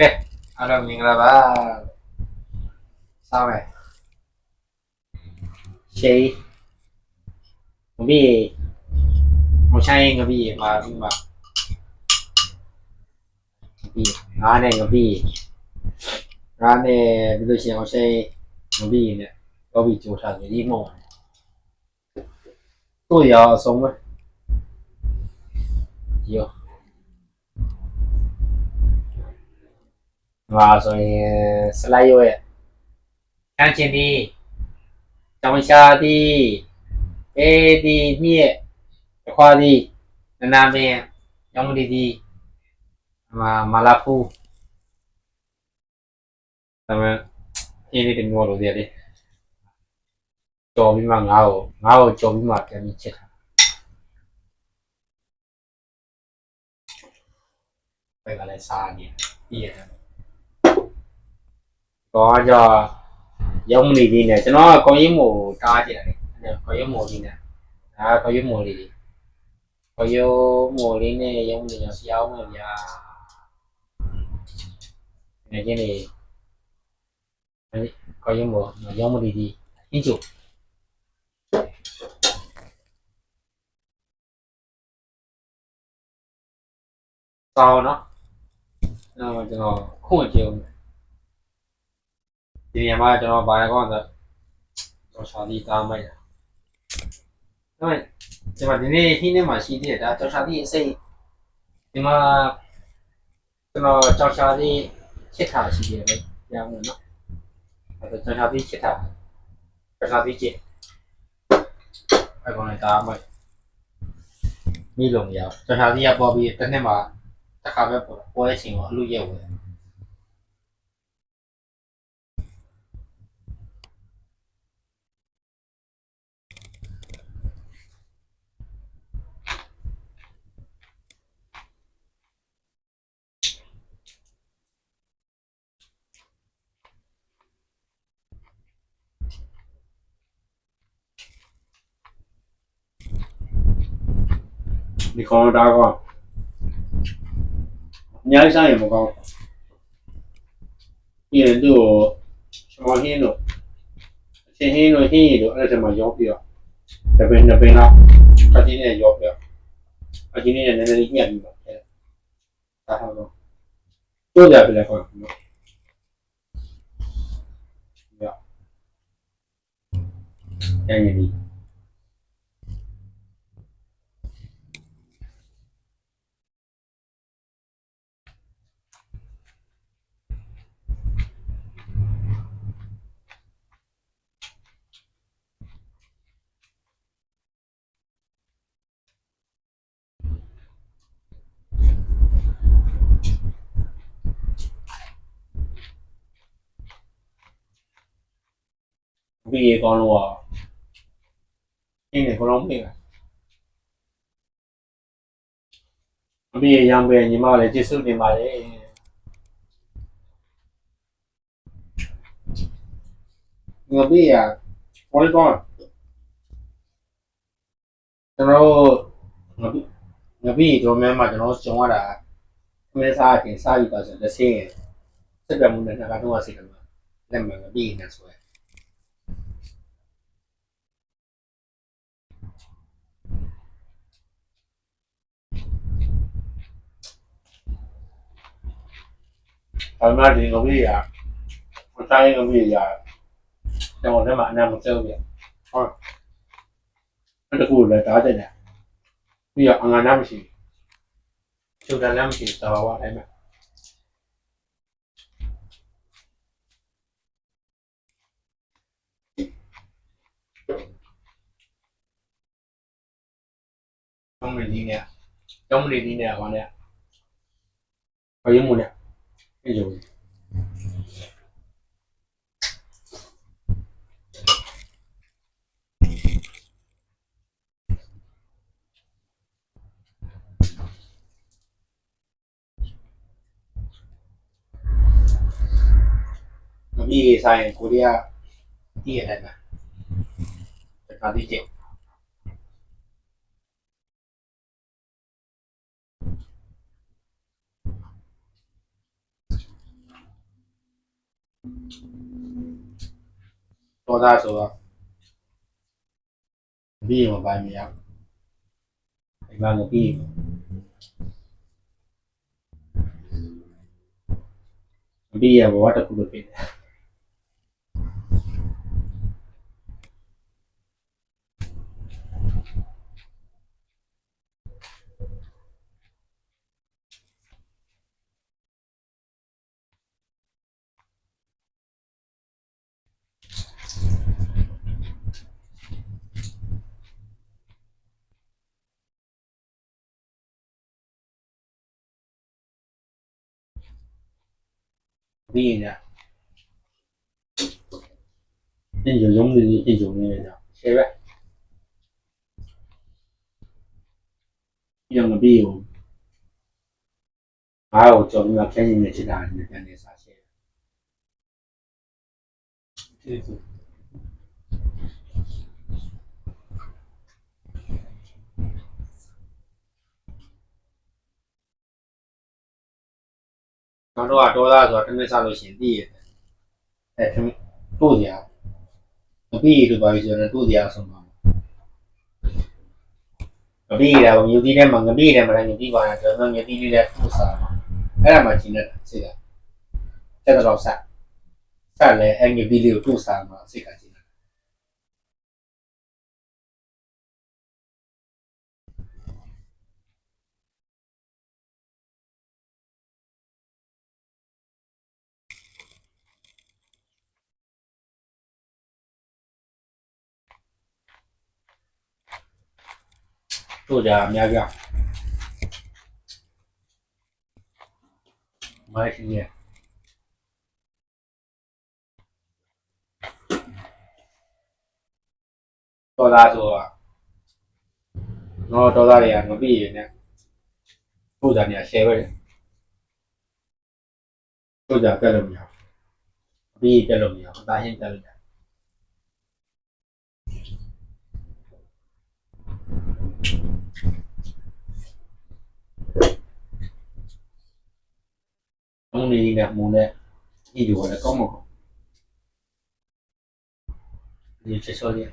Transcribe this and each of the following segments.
ကဲအားလုံးမင်္ဂလာပါစားမယ်ရှေးငပီးမဆိုင်ငပီးမှာပြီးမှာငပီးငါးနဲ့ငပီးငါးနဲ့ပြီးလို့ရှိရင်မဆိုင်ငပီးနဲ့တော့ပြီးကြိုးထားတယ်ဒီမုံတို့ရအောင်ဆုံးပဲရောငါဆိုရင်စလိုက်ရွက်ချမ်းချင်းဒီတောင်ရှာဒီအေးဒီမြည့်တခွာဒီနနာမင်းရောင်ဒီဒီမာလာဖူဒါပေမဲ့အင်းလေးတမျိုးလို့ရတယ်ကြော်ပြီးမှငါ့ကိုကြော်ပြီးမှပြန်ပြီးချစ်တာဘယ်ကလဲစားနေပြီးရတယ်တော့ကြောင့်ရုံးနေသေးတယ်ကျွန်တော်ကကော်ရင်မို့တားကြည့်တယ်ကော်ရင်မို့လေးနဲ့ဒါကော်ရင်မို့လေးတွေကော်ရင်မို့လေးနဲ့ရုံးနေရဆရာအောင်မယ်ဗျာနေချင်းနေကော်ရင်မို့ရုံးမလေးဒီအင်းကျစောင်းနော်ကျွန်တော်ခွင့်ကြည့်အောင်ဒီနေရာမှာကျွန်တော်ဘာလဲကောင်းဆိုတော့ရှာဒီတားမိုက်တာအဲ့ဒီမှာဒီနေ့ဟင်းထဲမှာရှိသေးတယ်ဒါကြော်ရှာဒီအစိတ်ဒီမှာကျွန်တော်ကြော်ရှာဒီချစ်တာရှိတယ်လေရအောင်နော်အဲ့တော့ကြော်ရှာဒီချစ်တာကြော်ရှာဒီချစ်အဲ့ကောင်လည်းတားမိုက်မိလုံးရကြော်ရှာဒီကပေါ်ပြီးတစ်နှစ်မှာတစ်ခါပဲပေါ်တဲ့အချိန်ကအလူရက်ဝင်ဒီကောင်တားကောအများကြီးစားရင်မကောင်းပြီးရင်သူ့ကိုရှမော်ဟင်းတို့အချင်းဟင်းတို့ဟင်းရည်တို့အဲ့ဒါမှရောပြီးတော့တပင်းတော့အချင်းနဲ့ရောပြီးတော့အချင်းနဲ့နည်းနည်းလေးညှက်ပြီးတော့ဒါဟုတ်တော့တိုးကြပြလဲခေါ်နော်ရရရင်ဒီပြီးရေကောင်းလို့အင်းနဲ့ခေါလုံးပြင်အပြီးရံပဲညီမလည်းကျေးဇူးတင်ပါတယ်ငါပြီးရဘောလေးကောင်းကျွန်တော်ငါပြီးတော့မဲမှာကျွန်တော်ကြုံရတာမဲစားအပြင်စားပြီးတော့ဆိုလက်စင်းစက်ပြမှုနဲ့ငါကတော့စိတ်ကလက်မှန်ငါပြီးနေဆိုရယ်အမှန်ဒီငါပြီးရမတိုင်းငါပြီးရကျွန်တော်လည်းမအနာမကျုပ်ရဟုတ်အဲ့ဒါကိုလည်းတားတဲ့တယ်ပြီးတော့အငါနာမရှိချုပ်တယ်လည်းမရှိတော့ဘာအဲ့မှာကျောင်းမလေးနဲ့ကျောင်းမလေးနဲ့ဟောနဲ့ဘာရုံးမလဲအဲ့လိုငါပြီးဆိုင်ကိုရီးယားတည်ရတယ်นะဒါတိကျ多大说毕业我班没有，一般都毕业，毕业我都不毕业。毕业呢，那就用的一种那个，现在用个毕业，还有做那个偏心的其他人的那啥些，这个。他说啊，多大说他们啥都先毕业，哎，他们多点，毕业都不好意思，那多点什么？毕业了，我们有地点嘛，毕业了嘛，有地方，就那有地点不少嘛，哎嘛，今天这个，这个老三，三来哎，有地有多少嘛，这个今天。多点面个，买什么？多大说，然后多大的呀？我毕业呢，多大呢？社会，多大干了没有？毕业干了没有？大学干了没有？农历呢，木呢，一九的高么高？你这说的，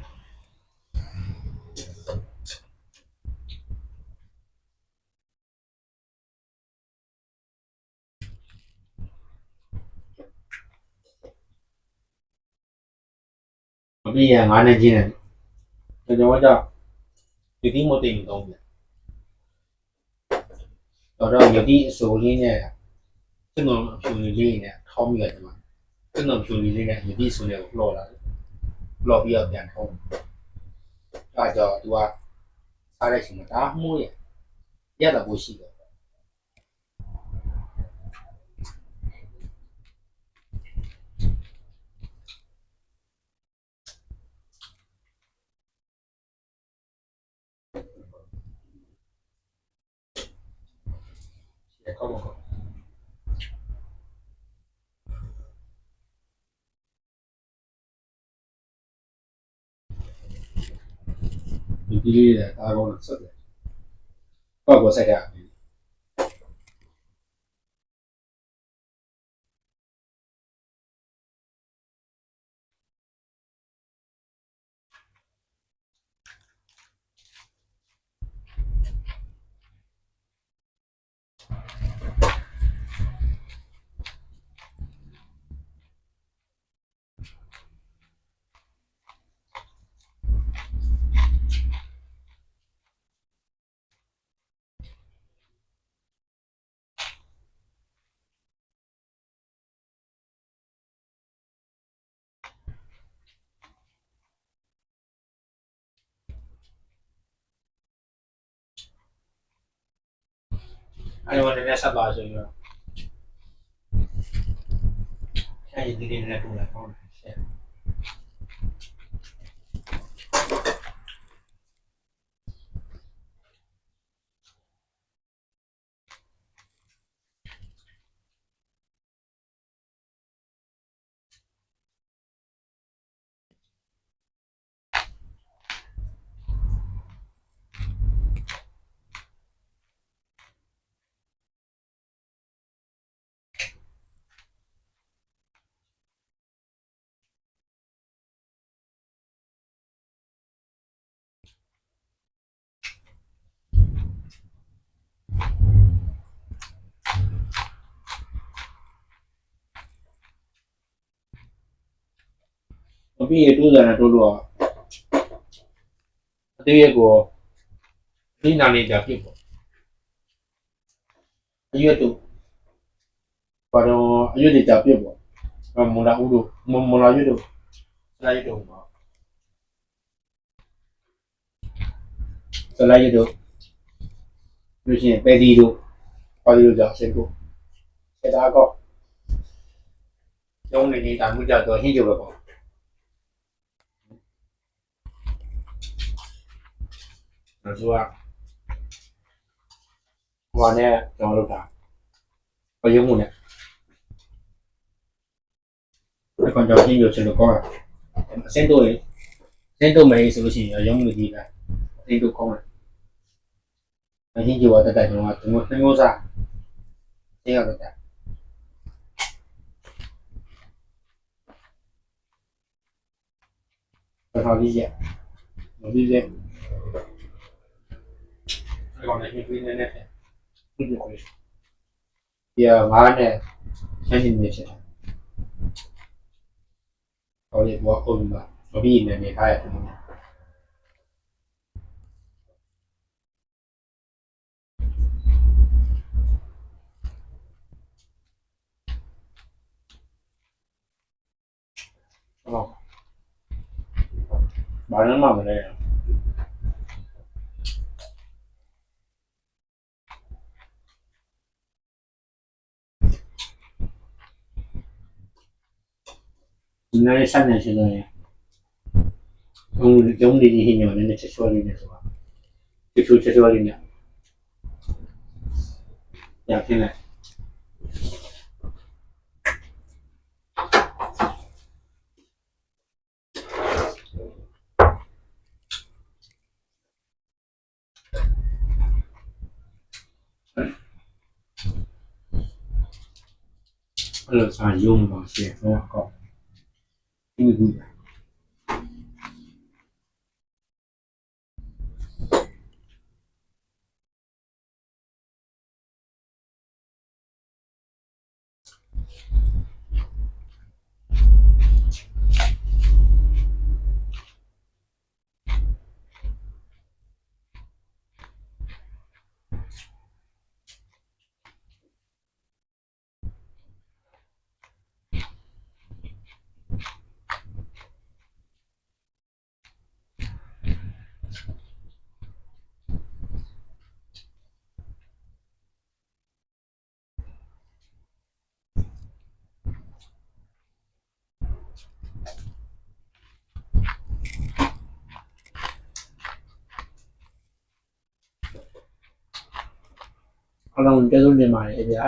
我毕业俺年轻人，这叫我叫，有地没地动的，到这有地手里呢，这种手里呢，掏没的嘛，这种手里呢，有地手里落了，落比较点头，那叫对吧？啥来什么大木的，也都不是的，也高不高？有地的大高能吃的，外国菜的。哎，我这边18岁了，现在地点来住了，高了，是。မပြီးရင်တိုးစံနဲ့တိုးလို့အသေးရဲ့ကိုဒီနာနေကြပြစ်ပေါ့အရွက်တို့ဘာတော့အရွက်တွေကြပြစ်ပေါ့မလာဦးတို့မလာရွက်တို့လာရွက်တို့စလိုက်ရွက်တို့လို့ရှိရင်ပဲဒီတို့ပါဒီတို့ကြောင့်စိတ်ကိုစေတာကောကျုံးနေနေတာမှုကြတော့ဟင်းကြပဲပေါ့ဆိုတော့ဟိုနဲ့ကျွန်တော်လုပ်တာပယုံမှုနဲ့အကောင်ကြောင့်ဟင်းကြချင်လို့ကောတာအစင်းတို့ရင်စင်းတို့မယ်ဆိုလို့ရှိရင်ရုံးမှုကြီးကအစင်းတို့ကောင်းတယ်အဟင်းကြွားတက်တက်ကျွန်တော်ကဒီမျိုးစားသိရတော့တော်လေးရမပြီးသေးအဲ့ကောင်လည်းဟင်းပြီးနေနေတယ်ဒီလိုကိုဒီငါးနဲ့ဆန်းနေနေဖြစ်တယ်ဟောဒီဘောအုံးမှာမပြီးနေနေထားရတယ်ဟုတ်ဘာလို့မှမလဲဒီနေ့ဆက်နေရှိလို့ရကျုံးလေးဟင်းညောင်းနေချက်ချောလေးနဲ့ဆိုတာချက်ချောလေးနဲ့ရပြင်းလိုက်အဲ့လိုစာရုံးပါရှေ့တော့ကောဒီကူ အားလုံးကျေးဇူးတင်ပါတယ်ဗျာ